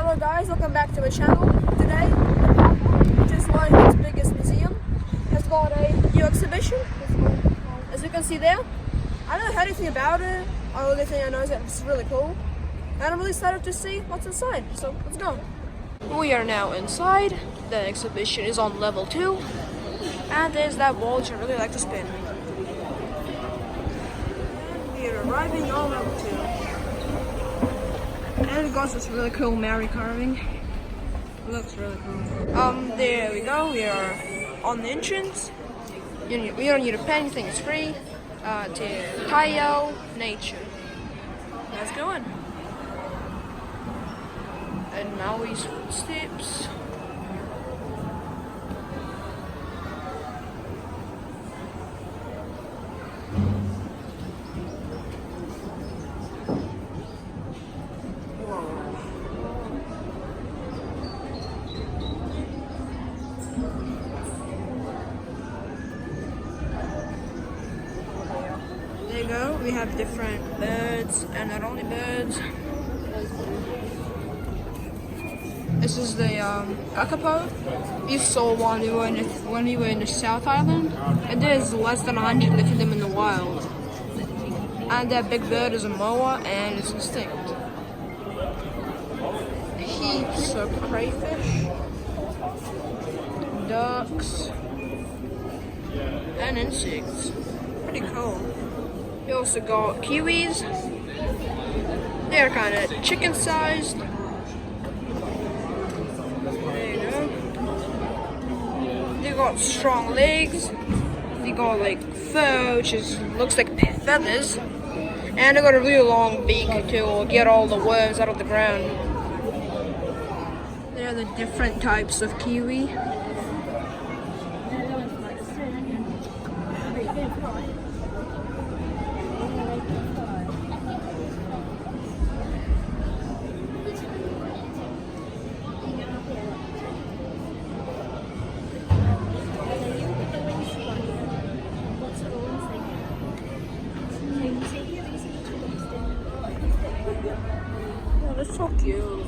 Hello guys, welcome back to my channel. Today, the park, which is one of its biggest museum, has got a new exhibition. As you can see there, I don't know anything about it. The only thing I know is that it's really cool. And I'm really excited to see what's inside, so let's go. We are now inside. The exhibition is on level 2. And there's that wall which I really like to spin. We are arriving on level 2. And it got this really cool Mary carving. It looks really cool. There we go. We are on the entrance. We don't need to pay anything. It's free. To Tayo Nature. Let's go in. And Maui's footsteps. There you go, we have different birds, and not only birds. This is the kakapo. We saw one when we were in the South Island, and there's less than 100 of them in the wild. And that big bird is a moa, and it's extinct. Heaps of crayfish, ducks, and insects. Pretty cool. We also got kiwis. They're kind of chicken-sized. There you go. They got strong legs. They got like fur, which looks like feathers, and they got a really long beak to get all the worms out of the ground. There are the different types of kiwi. Oh, that's so cute.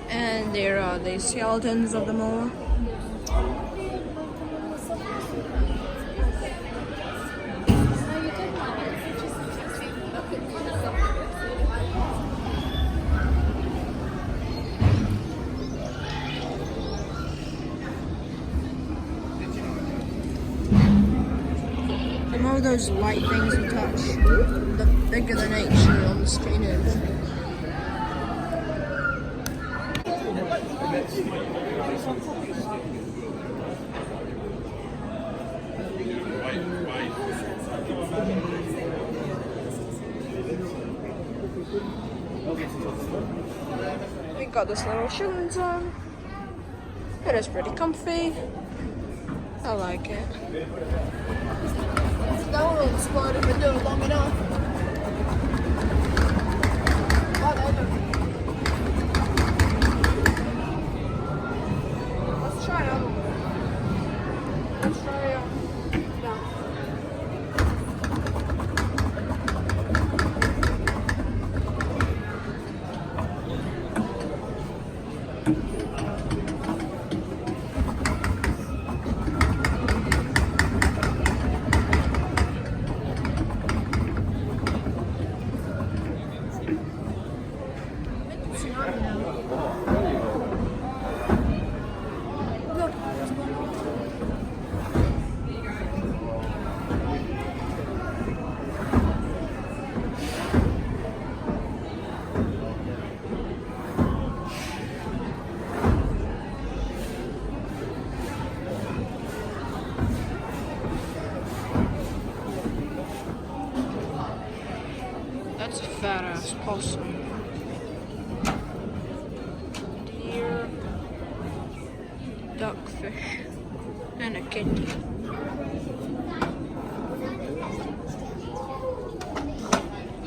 And there are the skeletons of the moa. The more those light things you touch, the bigger the nature on the screen is. We got this little shoes on. It is pretty comfy. I like it. That one will explode if we do it long enough. Let's try another one. Let's try that. That's a fat ass possum. Deer, duckfish, and a kitty.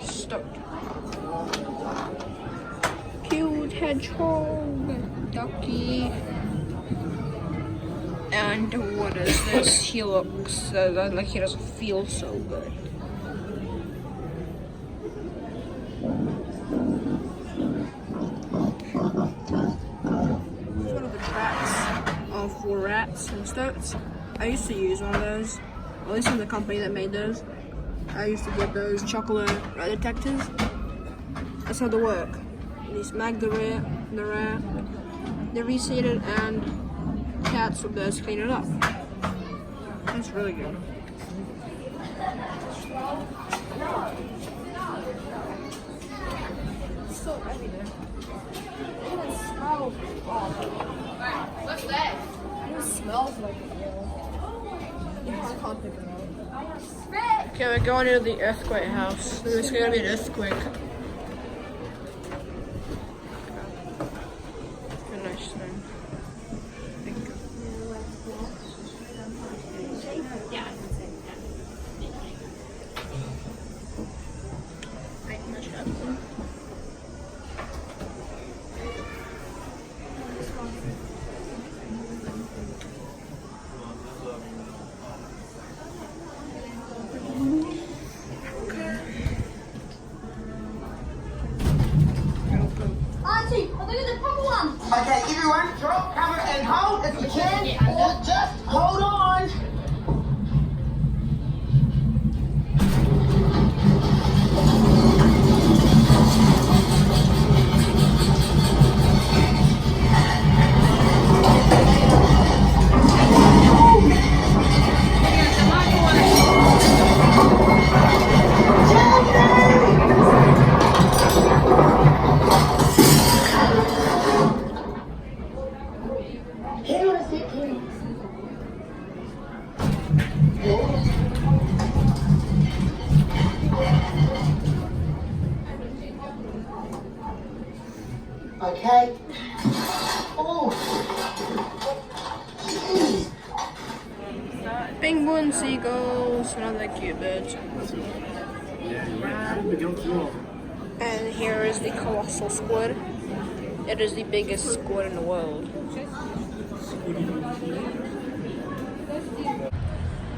Stoked. Cute hedgehog, ducky. And what is this? He looks like he doesn't feel so good. It's one of the traps for rats and stoats. I used to use one of those. At least in the company that made those. I used to get those chocolate rat detectors. That's how they work. They smack the rat, they reseat it, and cats will just clean it up. That's really good. It's so heavy there. It even smells awful. What's that? It smells like it. It's called pick it up. Okay, we're going to the earthquake house. There's gonna be an earthquake. A nice thing. Auntie, I think it's a proper one. Okay, everyone, drop, cover, and hold if you can, or just hold on. Here is it, please. Okay. Oh. Penguins, seagulls, and other cute birds. And here is the colossal squid. It is the biggest squid in the world.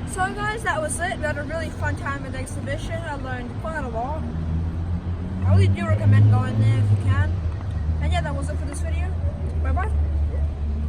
So guys, that was it. We had a really fun time at the exhibition. I learned quite a lot. I really do recommend going there if you can. And yeah, that was it for this video. Bye bye.